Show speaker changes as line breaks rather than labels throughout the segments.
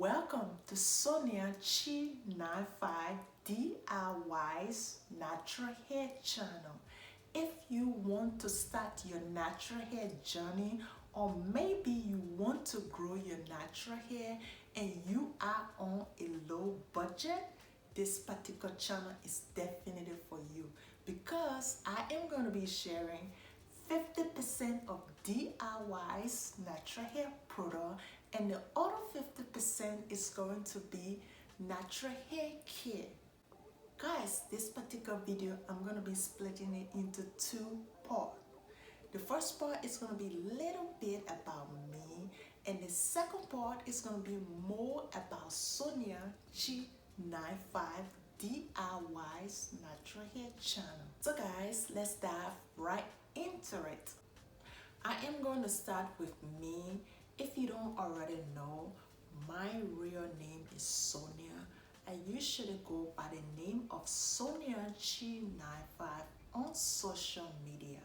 Welcome to Sonia Chi 95 DIY's Natural Hair Channel. If you want to start your natural hair journey, or maybe you want to grow your natural hair and you are on a low budget, this particular channel is definitely for you, because I am going to be sharing 50% of DIY's natural hair product, and the other 50% is going to be natural hair care. Guys, this particular video, I'm going to be splitting it into two parts. The first part is going to be a little bit about me, and the second part is going to be more about Sonia Chi 95 DIY's natural hair channel. So guys, let's dive right into it. I am going to start with me. If you don't already know, my real name is Sonia. I usually go by the name of Sonia Chi 95 on social media.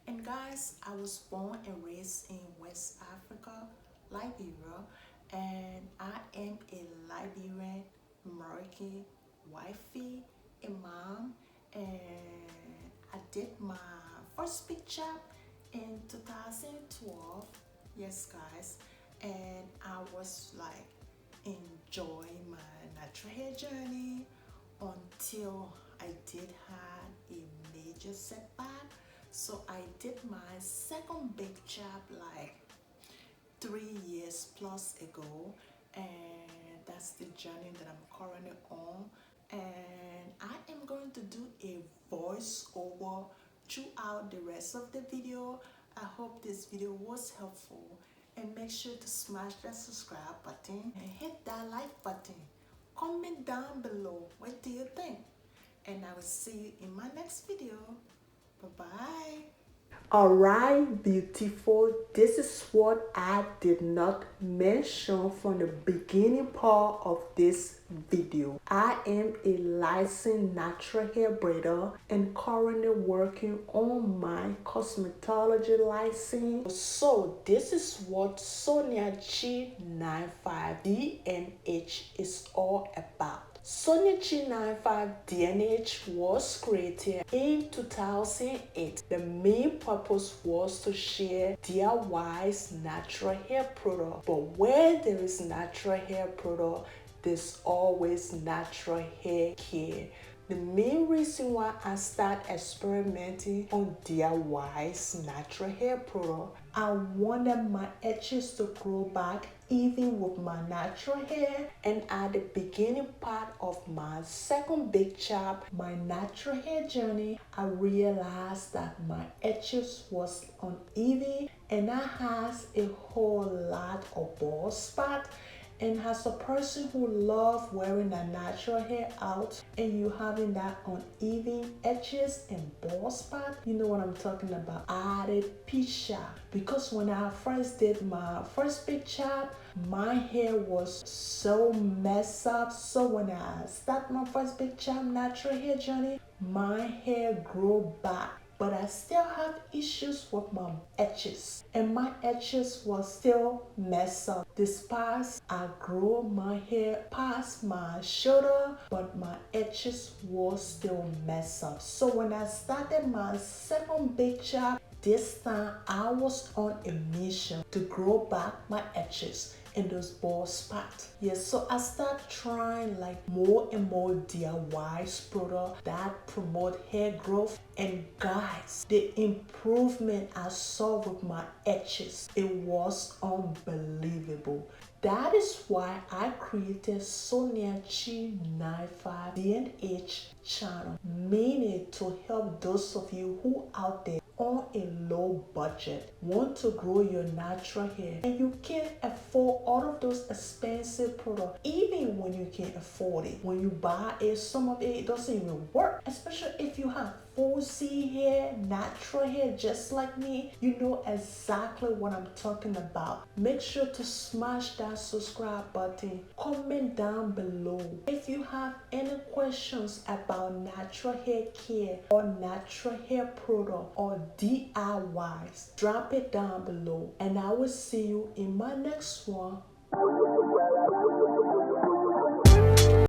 And guys, I was born and raised in West Africa, Liberia, and I am a Liberian American wifey, a mom, and I did my first big job in 2012. Yes guys, and I was like enjoying my natural hair journey until I did have a major setback. So I did my second big job like 3 years plus ago, and that's the journey that I'm currently on. And I am going to do a voiceover throughout the rest of the video. I hope this video was helpful, and make sure to smash that subscribe button and hit that like button. Comment down below, what do you think? And I will see you in my next video. Bye-bye. Alright, beautiful, this is what I did not mention from the beginning part of this video. I am a licensed natural hair braider and currently working on my cosmetology license. So this is what Sonia Chi 95 DNH is all about. Sonia Chi 95 DNH was created in 2008. The main purpose was to share DIY's natural hair product. But where there is natural hair product, there's always natural hair care. The main reason why I started experimenting on DIY's natural hair product, I wanted my edges to grow back even with my natural hair. And at the beginning part of my second big job, my natural hair journey, I realized that my edges was uneven and I has a whole lot of bald spot. And as a person who loves wearing a natural hair out and you having that uneven edges and bald spot, you know what I'm talking about, added picture. Because when I first did my first big job, my hair was so messed up. So when I started my first big job natural hair journey, my hair grew back. But I still have issues with my edges, and my edges was still messed up. Despite I grew my hair past my shoulder, but my edges was still messed up. So when I started my second big job, this time I was on a mission to grow back my edges and those bald spots. Yes, so I started trying like more and more DIY product that promote hair growth. And guys, the improvement I saw with my edges, it was unbelievable. That is why I created Sonia Chi 95 DNH channel, mainly to help those of you who out there on a low budget want to grow your natural hair and you can't afford all of those expensive products. Even when you can't afford it, when you buy it, some of it doesn't even work, especially if you have 4C hair, natural hair just like me. You know exactly what I'm talking about. Make sure to smash that subscribe button. Comment down below if you have any questions about natural hair care or natural hair product or DIYs. Drop it down below and I will see you in my next one.